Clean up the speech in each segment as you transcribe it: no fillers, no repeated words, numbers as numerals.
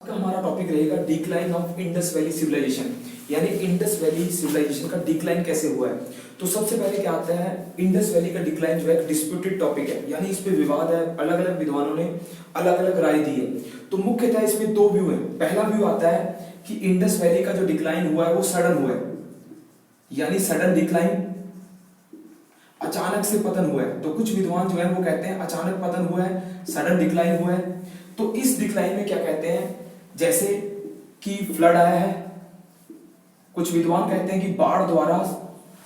का हमारा टॉपिक रहेगा decline of Indus valley civilisation, यानी इंडस वैली सिविलाइजेशन का डिक्लाइन कैसे हुआ है। तो सबसे पहले क्या आता है, इंडस वैली का डिक्लाइन जो है एक डिस्प्यूटेड टॉपिक है, यानी इस पे विवाद है, अलग अलग विद्वानों ने अलग अलग राय दी है। तो मुख्यतः इसमें दो व्यू है। पहला व्यू आता है कि इंडस वैली का जो डिक्लाइन हुआ है वो सडन हुआ है, यानी सडन डिक्लाइन, अचानक से पतन हुआ है। तो कुछ विद्वान जो है वो कहते हैं अचानक पतन हुआ है, सडन डिक्लाइन हुआ है। तो इस डिक्लाइन में क्या कहते हैं, जैसे कि फ्लड आया है। कुछ विद्वान कहते हैं कि बाढ़ द्वारा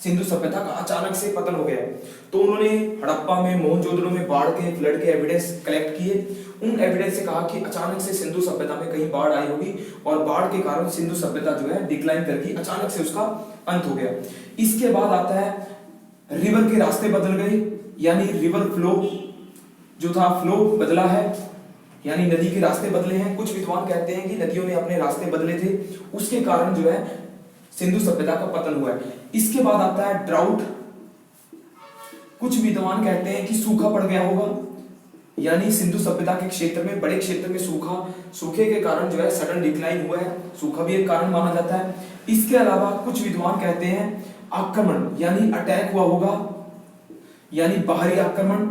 सिंधु सभ्यता का अचानक से पतन हो गया। तो उन्होंने हड़प्पा में, मोहनजोदड़ो में बाढ़ के, फ्लड के एविडेंस कलेक्ट किए। उन एविडेंस से कहा कि अचानक से सिंधु सभ्यता में कहीं बाढ़ आई होगी और बाढ़ के कारण सिंधु सभ्यता जो है डिक्लाइन करके अचानक से उसका अंत हो गया। इसके बाद आता है रिवर के रास्ते बदल गए, यानी रिवर फ्लो जो था, फ्लो बदला है, यानी नदी के रास्ते बदले हैं। कुछ विद्वान कहते हैं कि नदियों ने अपने रास्ते बदले थे, उसके कारण जो है सिंधु सभ्यता का पतन हुआ है। इसके बाद आता है ड्राउट। कुछ विद्वान कहते हैं कि सूखा पड़ गया होगा, यानी सिंधु सभ्यता के क्षेत्र में, बड़े क्षेत्र में सूखे के कारण जो है सडन डिक्लाइन हुआ है, सूखा भी एक कारण माना जाता है। इसके अलावा कुछ विद्वान कहते हैं आक्रमण, यानी अटैक हुआ होगा, यानी बाहरी आक्रमण,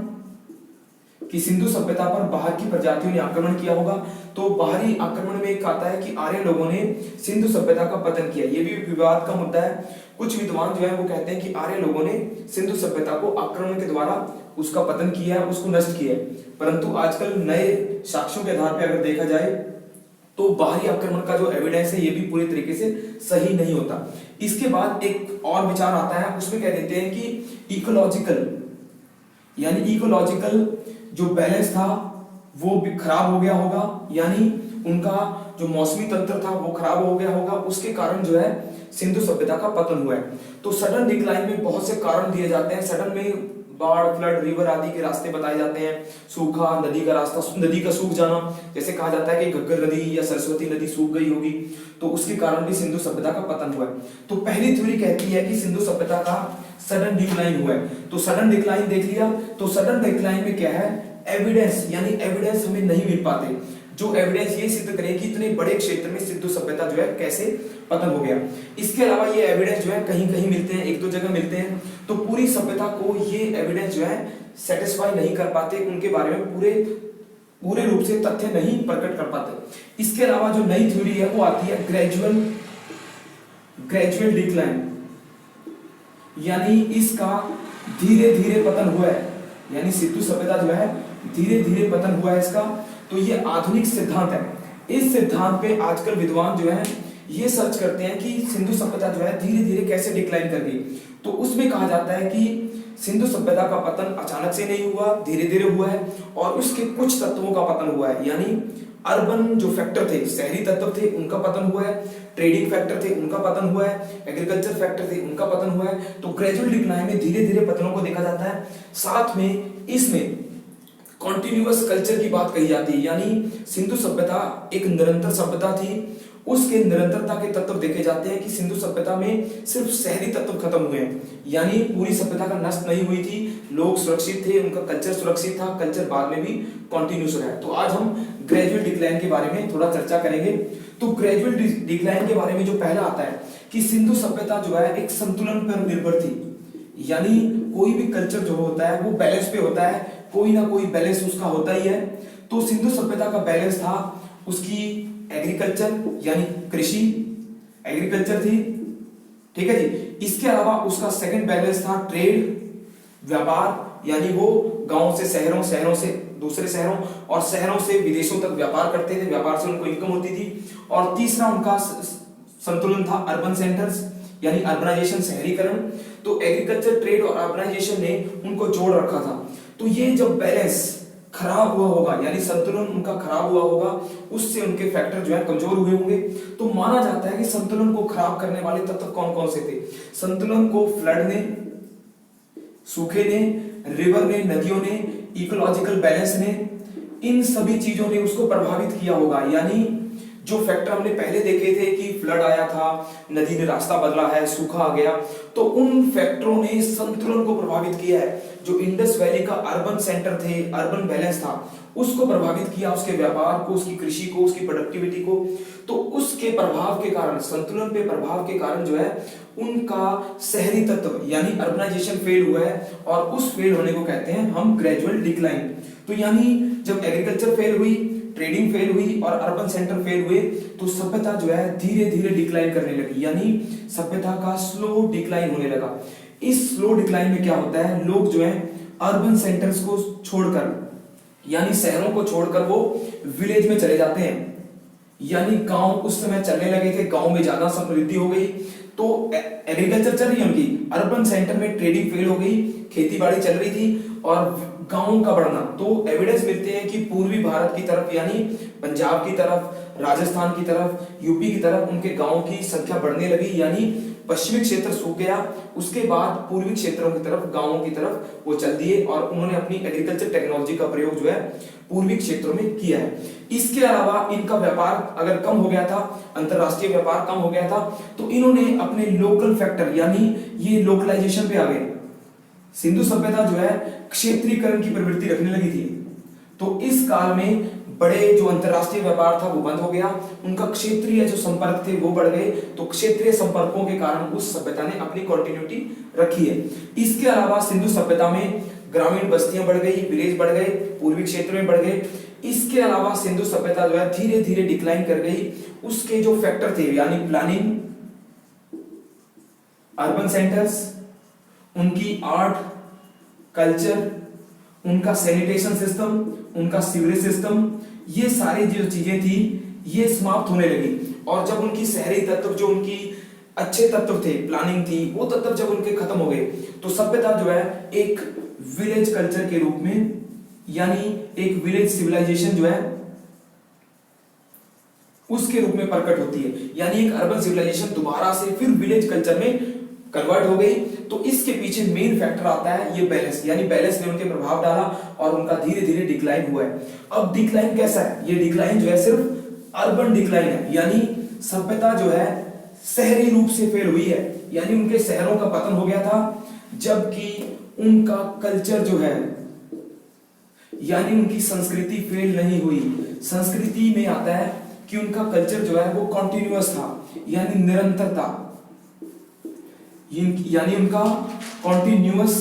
कि सिंधु सभ्यता पर बाहर की प्रजातियों ने आक्रमण किया होगा। तो बाहरी आक्रमण में एक आता है कि आर्य लोगों ने सिंधु सभ्यता का पतन किया, ये भी विवाद का मुद्दा है। कुछ विद्वान जो है वो कहते हैं कि आर्य लोगों ने सिंधु सभ्यता को आक्रमण के द्वारा उसका पतन किया है, उसको नष्ट किया है। परंतु आजकल नए साक्ष्यों के आधार पर अगर देखा जाए तो बाहरी आक्रमण का जो एविडेंस है ये भी पूरी तरीके से सही नहीं होता। इसके बाद एक और विचार आता है, उसमें कह देते हैं कि इकोलॉजिकल, यानी इकोलॉजिकल जो बैलेंस था वो भी खराब हो गया होगा, यानी उनका जो मौसमी तंत्र था वो खराब हो गया होगा, उसके कारण जो है सिंधु सभ्यता का पतन हुआ है। तो सडन डिक्लाइन में बहुत से कारण दिए जाते हैं। सडन में बाढ़, फ्लड, रिवर आदि के रास्ते बताए जाते हैं, सूखा, नदी का रास्ता, नदी का सूख जाना, जैसे कहा जाता है कि घग्गर नदी या सरस्वती नदी सूख गई होगी, तो उसके कारण भी सिंधु सभ्यता का पतन हुआ है। तो पहली थ्योरी कहती है कि सिंधु सभ्यता का सडन डिक्लाइन हुआ है। तो सडन डिक्लाइन देख लिया। तो सडन डिक्लाइन में क्या है, एविडेंस, यानी एविडेंस हमें नहीं मिल पाते जो एविडेंस ये सिद्ध करे कि इतने बड़े क्षेत्र में सिंधु सभ्यता जो है कैसे पतन हो गया। इसके अलावा ये एविडेंस जो है कहीं कहीं मिलते हैं, एक दो जगह मिलते हैं। तो पूरी सभ्यता को ये एविडेंस जो है सेटिस्फाई नहीं कर पाते, उनके बारे में पूरे रूप से तथ्य नहीं प्रकट कर पाते। इसके अलावा जो नई थ्योरी है वो आती है ग्रेजुअल डिक्लाइन, यानी इसका धीरे धीरे पतन हुआ है, यानी सिंधु सभ्यता जो है धीरे धीरे पतन हुआ है इसका। तो ये आधुनिक सिद्धांत है। इस सिद्धांत पे आजकल विद्वान जो है ये सर्च करते हैं कि सिंधु सभ्यता जो है धीरे धीरे कैसे डिक्लाइन कर गई। तो उसमें कहा जाता है कि सिंधु सभ्यता का पतन अचानक से नहीं हुआ, धीरे धीरे हुआ है, और उसके कुछ तत्वों का पतन हुआ है, यानी अर्बन जो फैक्टर थे, शहरी तत्व थे, उनका पतन हुआ है, ट्रेडिंग फैक्टर थे, उनका पतन हुआ है, एग्रीकल्चर फैक्टर थे, उनका पतन हुआ है। तो ग्रेजुअल डिक्लाइन में धीरे धीरे पतनों को देखा जाता है। साथ में इसमें कॉन्टिन्यूअस कल्चर की बात कही जाती है, यानी सिंधु सभ्यता एक निरंतर सभ्यता थी, उसके निरंतरता के तत्व देखे जाते हैं कि सिंधु सभ्यता में सिर्फ शहरी तत्व खत्म हुए हैं, यानी पूरी सभ्यता का नष्ट नहीं हुई थी, लोग सुरक्षित थे, उनका कल्चर सुरक्षित था, कल्चर बाद में भी कंटिन्यूस रहा है। तो आज हम ग्रेजुअल डिक्लाइन के बारे में थोड़ा चर्चा करेंगे। तो ग्रेजुअल डिक्लाइन के बारे में जो पहला आता है कि सिंधु सभ्यता जो है एक संतुलन पर निर्भर थी, यानी कोई भी कल्चर जो होता है वो बैलेंस पे होता है, कोई ना कोई बैलेंस उसका होता ही है। तो सिंधु सभ्यता का बैलेंस था उसकी एग्रीकल्चर, यानी कृषि, एग्रीकल्चर थी, ठीक है जी। इसके अलावा उसका सेकंड बैलेंस था ट्रेड, व्यापार, यानी वो गांव से शहरों, शहरों से दूसरे शहरों और शहरों से विदेशों तक व्यापार करते थे, व्यापार से उनको इनकम होती थी। और तीसरा उनका संतुलन था अर्बन सेंटर्स, यानी अर्बनाइजेशन, शहरीकरण। तो एग्रीकल्चर, ट्रेड और अर्बनाइजेशन ने उनको जोड़ रखा था। तो ये जब बैलेंस खराब हुआ होगा, यानी संतुलन उनका खराब हुआ होगा, उससे उनके फैक्टर जो है कमजोर हुए होंगे। तो माना जाता है कि संतुलन को खराब करने वाले तत्व कौन कौन से थे। संतुलन को फ्लड ने, सूखे ने, रिवर ने, नदियों ने, इकोलॉजिकल बैलेंस ने, इन सभी चीजों ने उसको प्रभावित किया होगा। यानी जो फैक्टर हमने पहले देखे थे कि फ्लड आया था, नदी ने रास्ता बदला है, सूखा आ गया, तो उन फैक्टरों ने संतुलन को प्रभावित किया है। जो इंडस वैली का अर्बन सेंटर थे, अर्बन बैलेंस था, उसको प्रभावित किया, उसके व्यापार को, उसकी कृषि को, उसकी प्रोडक्टिविटी को। तो उसके प्रभाव के कारण, संतुलन पे प्रभाव के कारण जो है उनका शहरी तत्व यानी अर्बनाइजेशन फेल हुआ है, और उस फेल होने को कहते हैं हम ग्रेजुअल डिक्लाइन। तो यानी जब एग्रीकल्चर फेल हुई, ट्रेडिंग फेल हुई और अर्बन सेंटर फेल हुए, तो सभ्यता जो है धीरे धीरे डिक्लाइन करने लगी, यानी सभ्यता का स्लो डिक्लाइन होने लगा। इस स्लो डिक्लाइन में क्या होता है, लोग जो है अर्बन सेंटर्स को छोड़कर, यानी शहरों को छोड़कर वो विलेज में चले जाते हैं, यानी गांव उस समय चलने लगे थे, गांव में ज्यादा समृद्धि हो गई, तो एग्रीकल्चर चल रही है उनकी, अर्बन सेंटर में ट्रेडिंग फेल हो गई, खेती बाड़ी चल रही थी, और गांवों का बढ़ना। तो एविडेंस मिलते हैं कि पूर्वी भारत की तरफ, यानी पंजाब की तरफ, राजस्थान की तरफ, यूपी की तरफ उनके गांवों की संख्या बढ़ने लगी, यानी पश्चिमी क्षेत्र सूख गया, उसके बाद पूर्वी क्षेत्रों की तरफ, गांवों की तरफ वो चल दिए, और उन्होंने अपनी एग्रीकल्चर टेक्नोलॉजी का प्रयोग जो है पूर्वी क्षेत्रों में किया है। इसके अलावा इनका व्यापार अगर कम हो गया था, अंतरराष्ट्रीय व्यापार कम हो गया था, तो इन्होंने अपने लोकल फैक्टर, यानी ये लोकलाइजेशन पे आ गए। सिंधु सभ्यता जो है क्षेत्रीकरण की प्रवृत्ति रखने लगी थी, तो इस काल में बड़े जो अंतरराष्ट्रीय व्यापार था वो बंद हो गया, उनका क्षेत्रीय जो संपर्क थे वो बढ़ गए, तो क्षेत्रीय संपर्कों के कारण उस सभ्यता ने अपनी कंटिन्यूटी रखी है। इसके अलावा सिंधु सभ्यता में ग्रामीण बस्तियां बढ़ गई, विलेज बढ़ गए, पूर्वी क्षेत्र में बढ़ गए। इसके अलावा सिंधु सभ्यता जो है धीरे धीरे डिक्लाइन कर गई, उसके जो फैक्टर थे, यानी प्लानिंग, अर्बन सेंटर्स, उनकी आर्ट, कल्चर, उनका सैनिटेशन सिस्टम, उनका सीवरेज सिस्टम, ये सारी जो चीजें थी ये समाप्त होने लगी। और जब उनकी शहरी तत्व, जो उनकी अच्छे तत्व थे, प्लानिंग थी, वो तत्व जब उनके खत्म हो गए, तो सभ्यता जो है एक विलेज कल्चर के रूप में, यानी एक विलेज सिविलाइजेशन जो है उसके रूप में प्रकट होती है, यानी एक अर्बन सिविलाइजेशन दोबारा से फिर विलेज कल्चर में कन्वर्ट हो गई। तो इसके पीछे मेन फैक्टर आता है ये बैलेंस, यानी बैलेंस ने उनके प्रभाव डाला और उनका धीरे धीरे डिक्लाइन हुआ है। अब डिक्लाइन कैसा है, ये डिक्लाइन जो है सिर्फ अर्बन डिक्लाइन है, यानी सभ्यता जो है शहरी रूप से फेल हुई है, यानी उनके शहरों का पतन हो गया था, जबकि उनका कल्चर जो है, यानी उनकी संस्कृति फेल नहीं हुई। संस्कृति में आता है कि उनका कल्चर जो है वो कॉन्टिन्यूअस था, यानी निरंतर था, यानी उनका कॉन्टिन्यूअस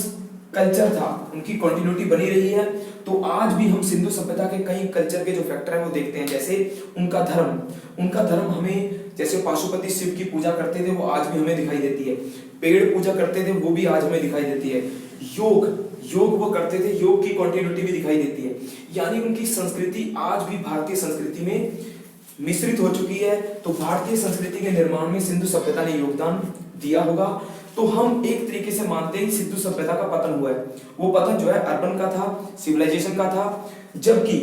कल्चर था, उनकी कॉन्टिन्यूटी बनी रही है। तो आज भी हम सिंधु सभ्यता के कई कल्चर के जो फैक्टर हैं वो देखते हैं, जैसे उनका धर्म हमें, जैसे पाशुपति शिव की पूजा करते थे वो आज भी हमें दिखाई देती है, पेड़ पूजा करते थे वो भी आज हमें दिखाई देती है, योग वो करते थे, योग की कॉन्टिन्यूटी भी दिखाई देती है, यानी उनकी संस्कृति आज भी भारतीय संस्कृति में मिश्रित हो चुकी है। तो भारतीय संस्कृति के निर्माण में सिंधु सभ्यता ने योगदान दिया होगा। तो हम एक तरीके से मानते हैं कि सिंधु सभ्यता का पतन हुआ है, वो पतन जो है अर्बन का था, सिविलाइजेशन का था, जबकि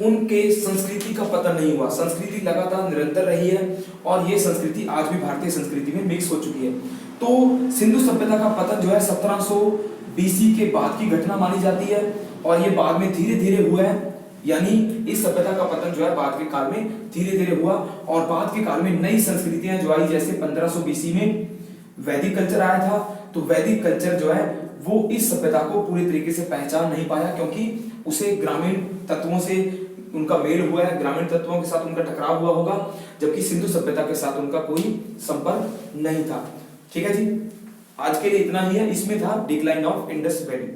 उनके संस्कृति का पतन नहीं हुआ। संस्कृति लगातार निरंतर रही है और ये संस्कृति आज भी भारतीय संस्कृति में मिक्स हो चुकी है। तो सिंधु सभ्यता का पतन जो है 1700 बीसी के बाद की घटना मानी जाती है, और ये बाद में धीरे धीरे हुआ है, यानी इस सभ्यता का पतन जो है बाद के काल में धीरे धीरे हुआ, और बाद के काल में नई संस्कृतियां जो आई, जैसे 1500 बीसी में वैदिक कल्चर आया था। तो वैदिक कल्चर जो है वो इस सभ्यता को पूरी तरीके से पहचान नहीं पाया, क्योंकि उसे ग्रामीण तत्वों से उनका मेल हुआ है, ग्रामीण तत्वों के साथ उनका टकराव हुआ होगा, जबकि सिंधु सभ्यता के साथ उनका कोई संपर्क नहीं था। ठीक है जी, आज के लिए इतना ही है। इसमें था डिक्लाइन ऑफ इंडस वैली।